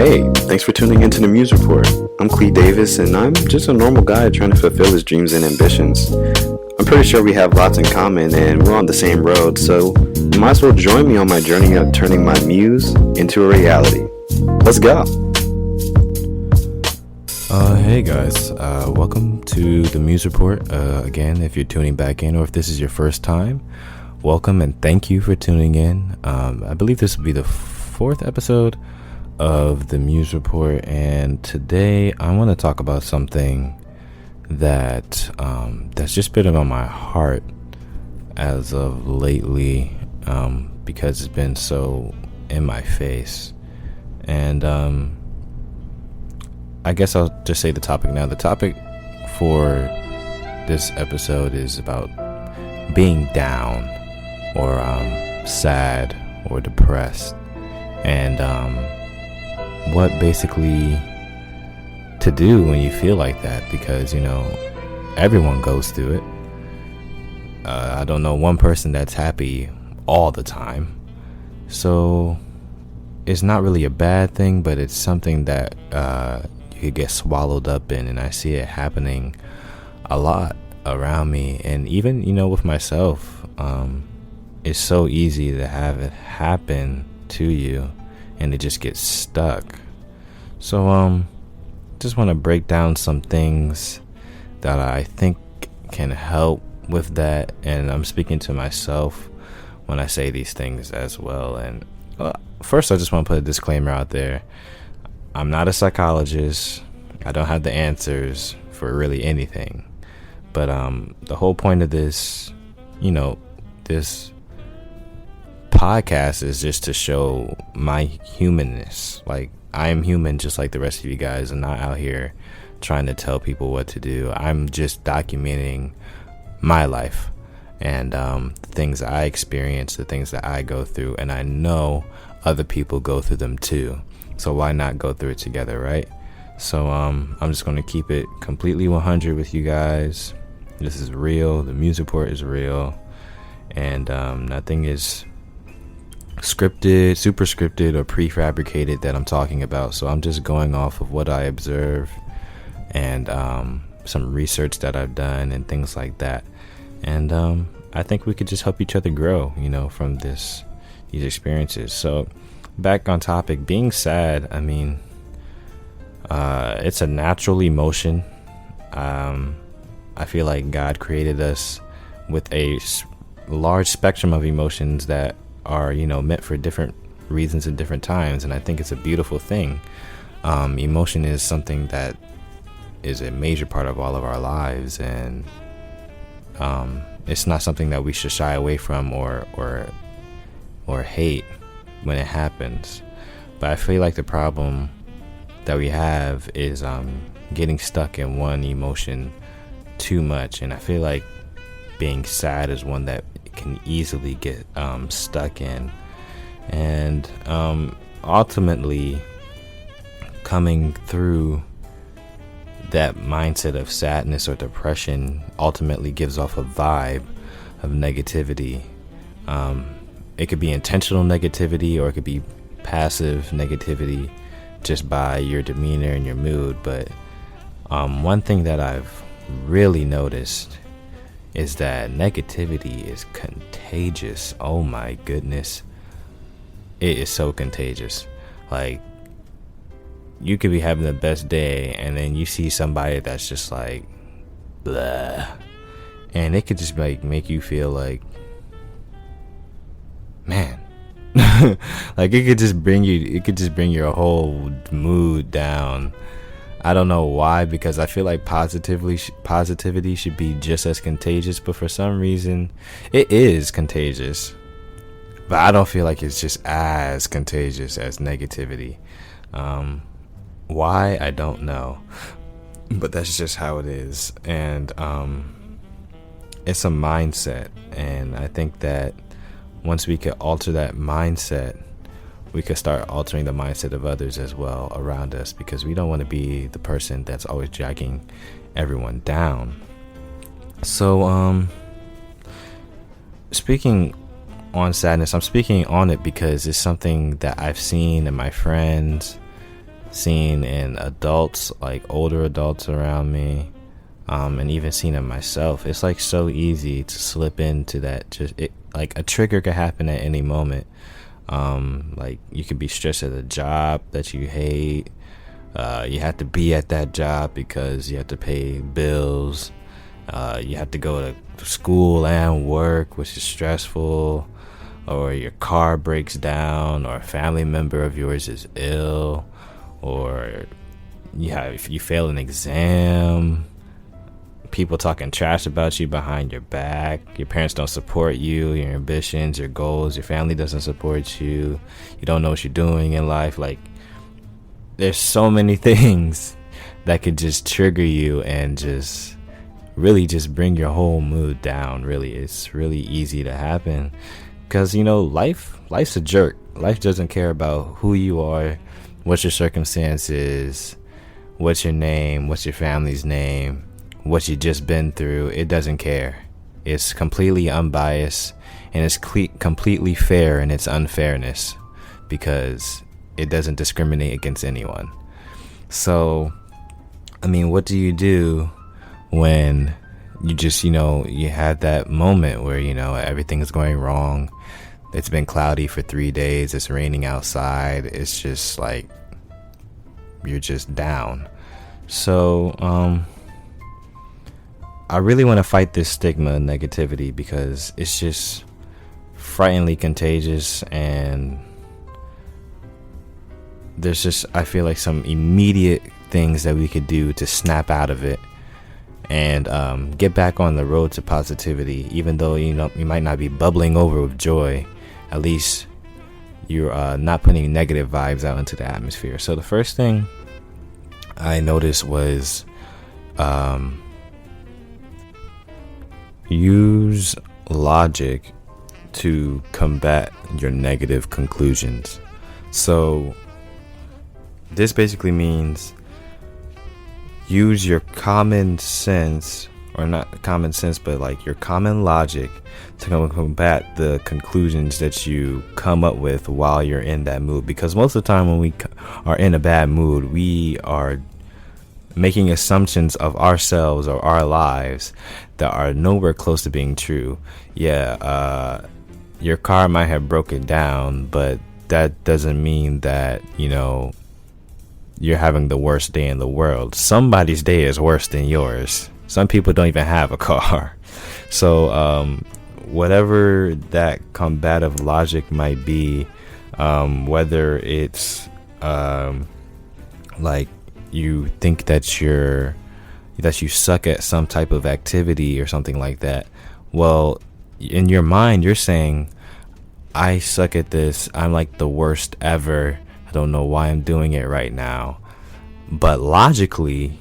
Hey, thanks for tuning into the Muse Report. I'm Clee Davis, and I'm just a normal guy trying to fulfill his dreams and ambitions. I'm pretty sure we have lots in common, and we're on the same road, so you might as well join me on my journey of turning my muse into a reality. Let's go! Hey guys, welcome to the Muse Report. Again, if you're tuning back in or if this is your first time, welcome and thank you for tuning in. I believe this will be the fourth episode of the Muse Report, and today I want to talk about something that that's just been on my heart as of lately, because it's been so in my face. And I guess I'll just say the topic now. The topic for this episode is about being down or sad or depressed, and what basically to do when you feel like that, because everyone goes through it. I don't know one person that's happy all the time, so it's not really a bad thing, but it's something that you could get swallowed up in, and I see it happening a lot around me, and even with myself. It's so easy to have it happen to you, and it just gets stuck. So just want to break down some things that I think can help with that, and I'm speaking to myself when I say these things as well. And first, I just want to put a disclaimer out there. I'm not a psychologist. I don't have the answers for really anything. But the whole point of this, this podcast is just to show my humanness. Like, I am human just like the rest of you guys. I'm not out here trying to tell people what to do. I'm just documenting my life and the things I experience, the things that I go through, and I know other people go through them too. So why not go through it together, right? So I'm just going to keep it completely 100 with you guys. This is real. The Muse Report is real, and nothing is scripted, super scripted, or prefabricated that I'm talking about. So I'm just going off of what I observe and some research that I've done and things like that. And I think we could just help each other grow, from these experiences. So back on topic, being sad. I mean, it's a natural emotion. I feel like God created us with a large spectrum of emotions that are, meant for different reasons at different times. And I think it's a beautiful thing. Emotion is something that is a major part of all of our lives. And it's not something that we should shy away from or hate when it happens. But I feel like the problem that we have is getting stuck in one emotion too much. And I feel like being sad is one that can easily get stuck in, and ultimately coming through that mindset of sadness or depression ultimately gives off a vibe of negativity. It could be intentional negativity, or it could be passive negativity just by your demeanor and your mood. But one thing that I've really noticed is that negativity is contagious. Oh my goodness. It is so contagious. Like, you could be having the best day, and then you see somebody that's just like, blah. And it could just make you feel like, man. Like, it could just bring your whole mood down. I don't know why, because I feel like positivity should be just as contagious, but for some reason it is contagious, but I don't feel like it's just as contagious as negativity. Why, I don't know, but that's just how it is. And it's a mindset, and I think that once we can alter that mindset, we could start altering the mindset of others as well around us, because we don't want to be the person that's always dragging everyone down. So speaking on sadness, I'm speaking on it because it's something that I've seen in my friends seen in adults, like older adults around me, and even seen it myself. It's like so easy to slip into that. Like a trigger could happen at any moment. Like you could be stressed at a job that you hate. You have to be at that job because you have to pay bills. You have to go to school and work, which is stressful. Or your car breaks down, or a family member of yours is ill, or if you fail an exam, people talking trash about you behind your back, your parents don't support you, your ambitions, your goals, your family doesn't support you, you don't know what you're doing in life. Like, there's so many things that could just trigger you and just really just bring your whole mood down. Really, it's really easy to happen. Because, life's a jerk. Life doesn't care about who you are, what your circumstances, what's your name, what's your family's name, what you just been through. It doesn't care. It's completely unbiased, and it's completely fair in its unfairness, because it doesn't discriminate against anyone. So, what do you do when you just, you had that moment where, everything is going wrong? It's been cloudy for 3 days. It's raining outside. It's just like, you're just down. So, I really want to fight this stigma and negativity, because it's just frighteningly contagious, and there's just, I feel like, some immediate things that we could do to snap out of it and get back on the road to positivity. Even though you might not be bubbling over with joy, at least you're not putting negative vibes out into the atmosphere. So the first thing I noticed was use logic to combat your negative conclusions. So this basically means use your common sense, or not common sense, but like your common logic to combat the conclusions that you come up with while you're in that mood. Because most of the time when we are in a bad mood, we are making assumptions of ourselves or our lives that are nowhere close to being true. Your car might have broken down, but that doesn't mean that, you're having the worst day in the world. Somebody's day is worse than yours. Some people don't even have a car. So whatever that combative logic might be, whether it's like you think that you suck at some type of activity or something like that, well, in your mind you're saying, I suck at this, I'm like the worst ever, I don't know why I'm doing it right now. But logically,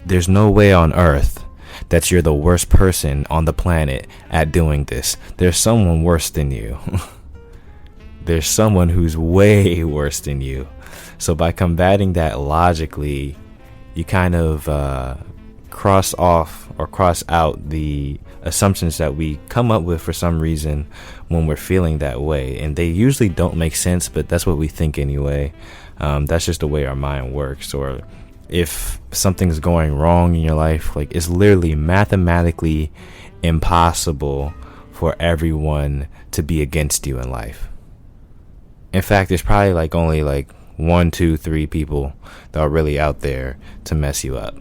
there's no way on earth that you're the worst person on the planet at doing this. There's someone worse than you. There's someone who's way worse than you. So by combating that logically, you kind of cross off or cross out the assumptions that we come up with for some reason when we're feeling that way. And they usually don't make sense, but that's what we think anyway. That's just the way our mind works. Or if something's going wrong in your life, like, it's literally mathematically impossible for everyone to be against you in life. In fact, there's probably only 1, 2, 3 people that are really out there to mess you up.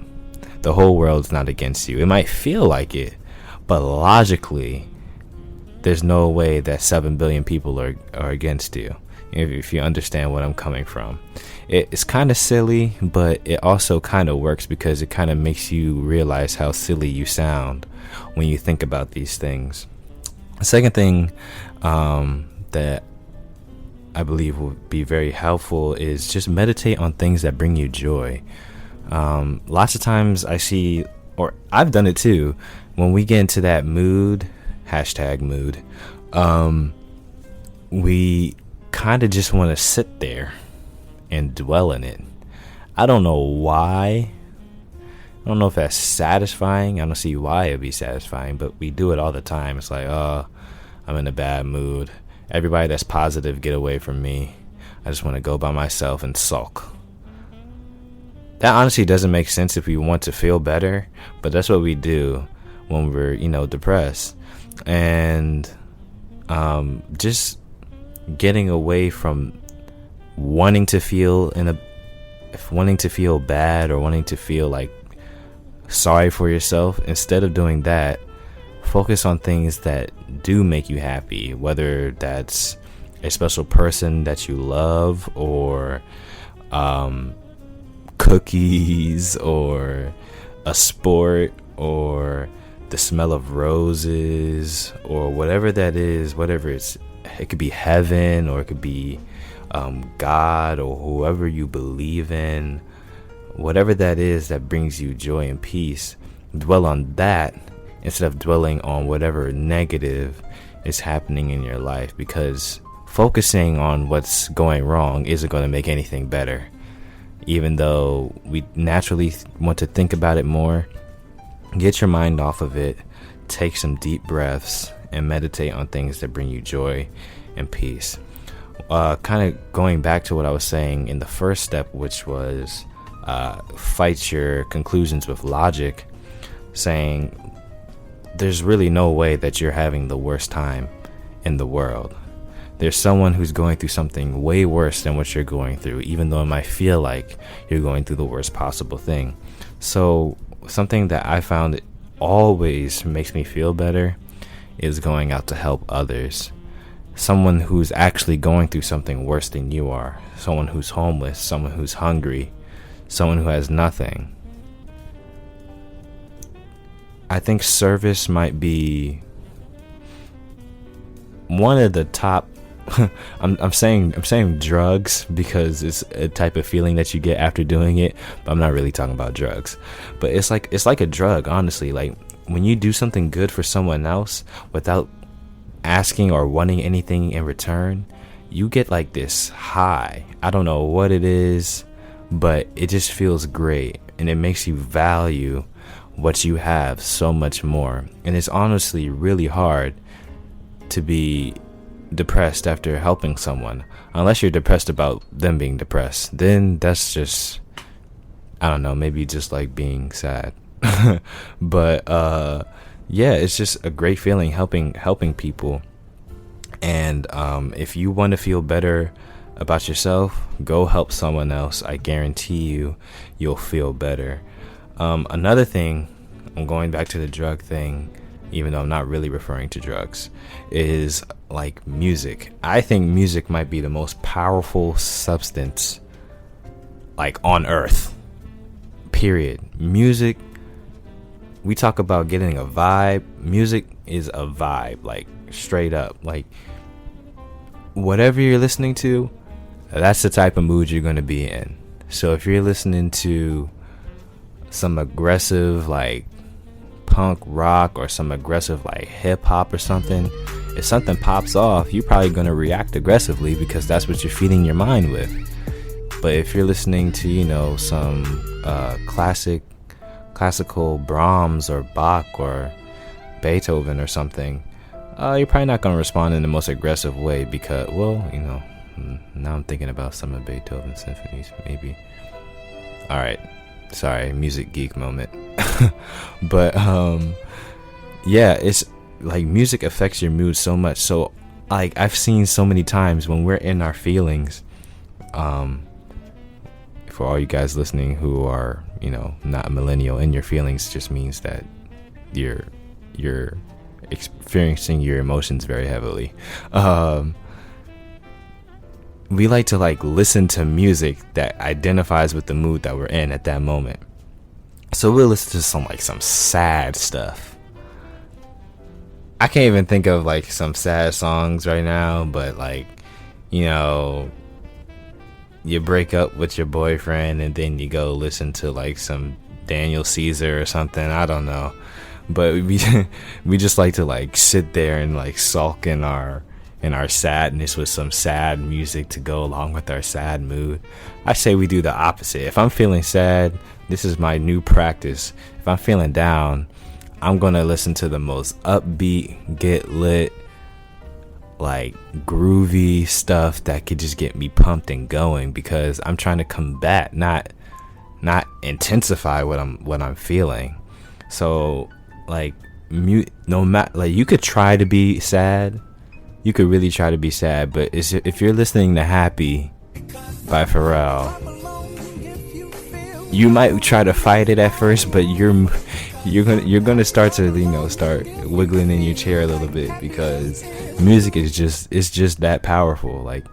The whole world's not against you. It might feel like it, but logically, there's no way that 7 billion people are against you. If you understand what I'm coming from. It's kind of silly, but it also kind of works, because it kind of makes you realize how silly you sound when you think about these things. The second thing that I believe would be very helpful is just meditate on things that bring you joy. Lots of times I see, or I've done it too, when we get into that mood, #mood, we kind of just want to sit there and dwell in it. I don't know why. I don't know if that's satisfying. I don't see why it'd be satisfying, but we do it all the time. It's like, oh, I'm in a bad mood. Everybody that's positive, get away from me. I just want to go by myself and sulk. that honestly doesn't make sense if we want to feel better, but that's what we do when we're, depressed. And just getting away from wanting to feel bad or wanting to feel like sorry for yourself. Instead of doing that, focus on things that do make you happy, whether that's a special person that you love, or cookies, or a sport, or the smell of roses, or whatever that is. It could be heaven, or it could be God, or whoever you believe in. Whatever that is that brings you joy and peace, dwell on that instead of dwelling on whatever negative is happening in your life, because focusing on what's going wrong isn't going to make anything better. Even though we naturally want to think about it more, get your mind off of it, take some deep breaths, and meditate on things that bring you joy and peace. Kind of going back to what I was saying in the first step, which was fight your conclusions with logic, saying there's really no way that you're having the worst time in the world. There's someone who's going through something way worse than what you're going through, even though it might feel like you're going through the worst possible thing. So something that I found always makes me feel better is going out to help others. Someone who's actually going through something worse than you are. Someone who's homeless, someone who's hungry, someone who has nothing. I think service might be one of the top. I'm saying drugs because it's a type of feeling that you get after doing it, but I'm not really talking about drugs. But it's like a drug, honestly. Like when you do something good for someone else without asking or wanting anything in return, you get like this high. I don't know what it is, but it just feels great, and it makes you value what you have so much more. And it's honestly really hard to be depressed after helping someone, unless you're depressed about them being depressed. Then that's just, I don't know, maybe just like being sad. But yeah, it's just a great feeling helping people. And if you want to feel better about yourself, go help someone else. I guarantee you'll feel better. Another thing, I'm going back to the drug thing, even though I'm not really referring to drugs, is like music. I think music might be the most powerful substance like on earth, period. Music, we talk about getting a vibe. Music is a vibe, like straight up. Like whatever you're listening to, that's the type of mood you're going to be in. So if you're listening to some aggressive like punk rock or some aggressive like hip hop or something, if something pops off, you're probably going to react aggressively because that's what you're feeding your mind with. But if you're listening to, some classical Brahms or Bach or Beethoven or something, you're probably not going to respond in the most aggressive way because, now I'm thinking about some of Beethoven's symphonies, maybe. All right. Sorry, music geek moment. But yeah, it's like music affects your mood so much. So like I've seen so many times when we're in our feelings, for all you guys listening who are not a millennial, in your feelings just means that you're experiencing your emotions very heavily. We like to like listen to music that identifies with the mood that we're in at that moment. So we'll listen to some sad stuff. I can't even think of like some sad songs right now, but like, you break up with your boyfriend and then you go listen to like some Daniel Caesar or something. I don't know. But we just like to like sit there and like sulk in our sadness with some sad music to go along with our sad mood. I say we do the opposite. If I'm feeling sad, this is my new practice. If I'm feeling down, I'm gonna listen to the most upbeat, get lit, like groovy stuff that could just get me pumped and going, because I'm trying to combat, not not intensify what I'm feeling. So like no matter, like, you could try to be sad, you could really try to be sad, but if you're listening to Happy by Pharrell, you might try to fight it at first, but you're gonna start to start wiggling in your chair a little bit, because music is just that powerful. Like,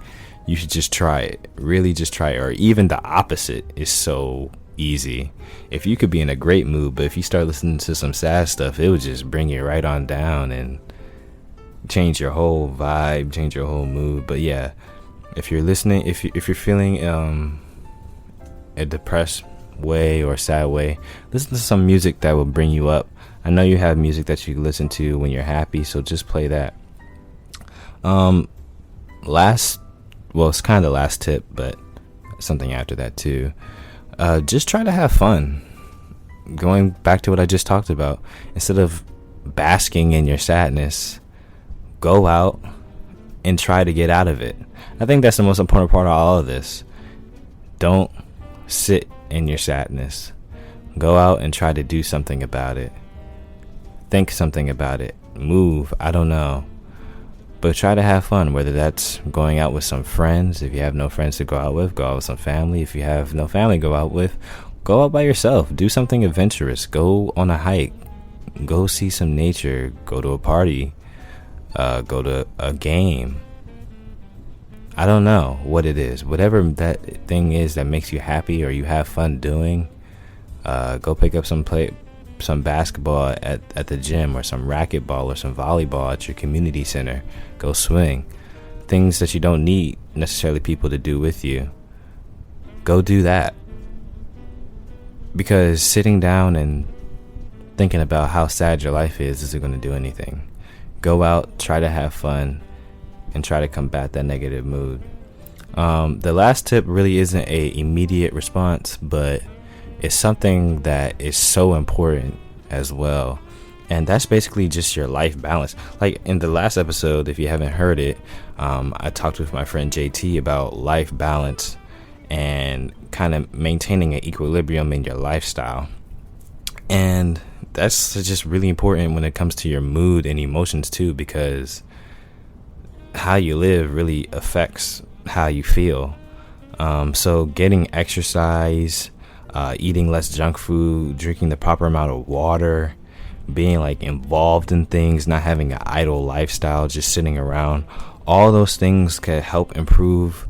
you should just try it, really just try it. Or even the opposite is so easy. If you could be in a great mood, but if you start listening to some sad stuff, it would just bring you right on down and change your whole vibe, change your whole mood. But yeah, if you're listening, if you're feeling a depressed way or sad way, listen to some music that will bring you up. I know you have music that you listen to when you're happy, so just play that. It's kind of last tip, but something after that too. Just try to have fun. Going back to what I just talked about, instead of basking in your sadness, go out and try to get out of it. I think that's the most important part of all of this. Don't sit in your sadness. Go out and try to do something about it. Think something about it. Move. I don't know. But try to have fun, whether that's going out with some friends. If you have no friends to go out with some family. If you have no family to go out by yourself. Do something adventurous. Go on a hike. Go see some nature. Go to a party. Go to a game. I don't know what it is. Whatever that thing is that makes you happy or you have fun doing, go pick up some basketball at the gym, or some racquetball, or some volleyball at your community center. Go swing. Things that you don't need necessarily people to do with you. Go do that. Because sitting down and thinking about how sad your life isn't going to do anything. Go out, try to have fun, and try to combat that negative mood. The last tip really isn't a immediate response, but it's something that is so important as well. And that's basically just your life balance. Like in the last episode, if you haven't heard it, I talked with my friend JT about life balance and kind of maintaining an equilibrium in your lifestyle. And that's just really important when it comes to your mood and emotions too, because how you live really affects how you feel. So getting exercise, eating less junk food, drinking the proper amount of water, being like involved in things, not having an idle lifestyle, just sitting around, all those things can help improve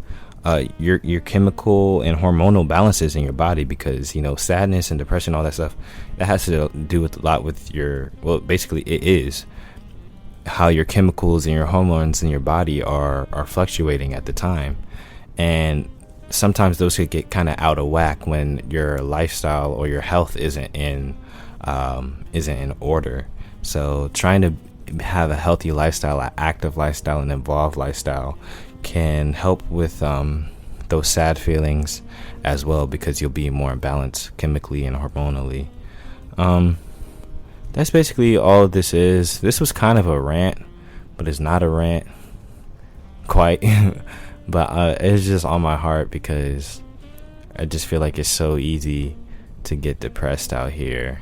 your chemical and hormonal balances in your body. Because sadness and depression, all that stuff, that has to do with a lot with basically it is how your chemicals and your hormones in your body are fluctuating at the time. And sometimes those could get kind of out of whack when your lifestyle or your health isn't in order. So trying to have a healthy lifestyle, an active lifestyle, an involved lifestyle can help with those sad feelings as well, because you'll be more in balance chemically and hormonally. That's basically all this is. This was kind of a rant, but it's not a rant quite. But it's just on my heart, because I just feel like it's so easy to get depressed out here,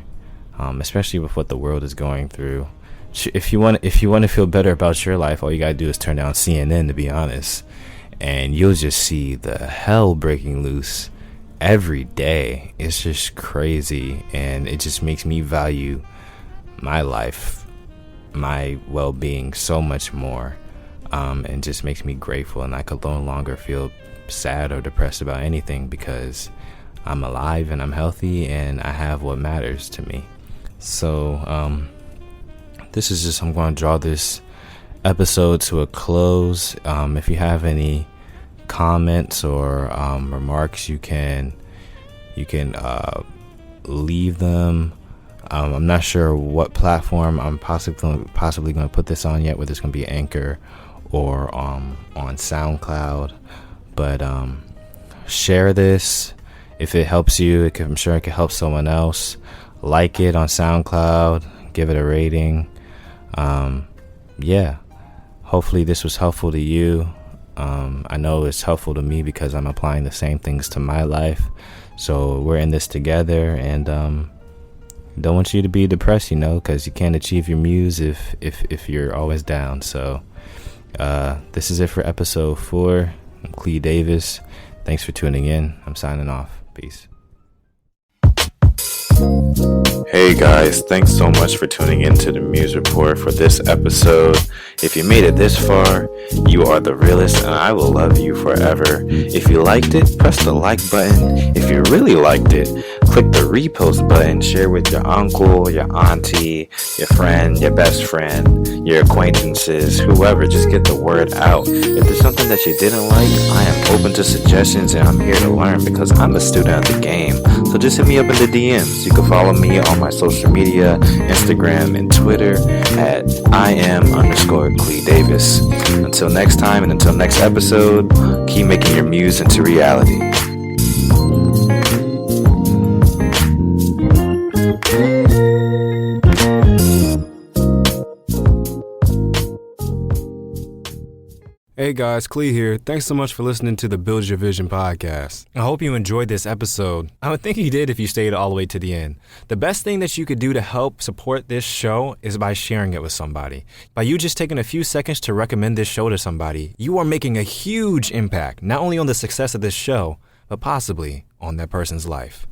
especially with what the world is going through. If you want to feel better about your life, all you gotta do is turn down CNN, to be honest, and you'll just see the hell breaking loose every day. It's just crazy, and it just makes me value my life, my well-being so much more, and just makes me grateful, and I could no longer feel sad or depressed about anything, because I'm alive and I'm healthy and I have what matters to me. So this is just, I'm going to draw this episode to a close. If you have any comments or remarks, you can leave them. I'm not sure what platform I'm possibly going to put this on yet, whether it's going to be Anchor or on SoundCloud. But share this if it helps you. I'm sure it could help someone else. Like it on SoundCloud. Give it a rating. Yeah. Hopefully this was helpful to you. I know it's helpful to me because I'm applying the same things to my life. So we're in this together, and don't want you to be depressed, because you can't achieve your muse if you're always down. So this is it for episode 4. I'm Clee Davis. Thanks for tuning in. I'm signing off. Peace. Hey guys, thanks so much for tuning in to the Muse Report for this episode. If you made it this far, you are the realest and I will love you forever. If you liked it, press the like button. If you really liked it, click the repost button. Share with your uncle, your auntie, your friend, your best friend, your acquaintances, whoever. Just get the word out. If there's something that you didn't like, I am open to suggestions and I'm here to learn because I'm a student of the game. So just hit me up in the DMs. You can follow me on my social media, Instagram and Twitter at @IM_Clee Davis. Until next time and until next episode, keep making your muse into reality. Hey guys, Clee here. Thanks so much for listening to the Build Your Vision podcast. I hope you enjoyed this episode. I would think you did if you stayed all the way to the end. The best thing that you could do to help support this show is by sharing it with somebody. By you just taking a few seconds to recommend this show to somebody, you are making a huge impact, not only on the success of this show, but possibly on that person's life.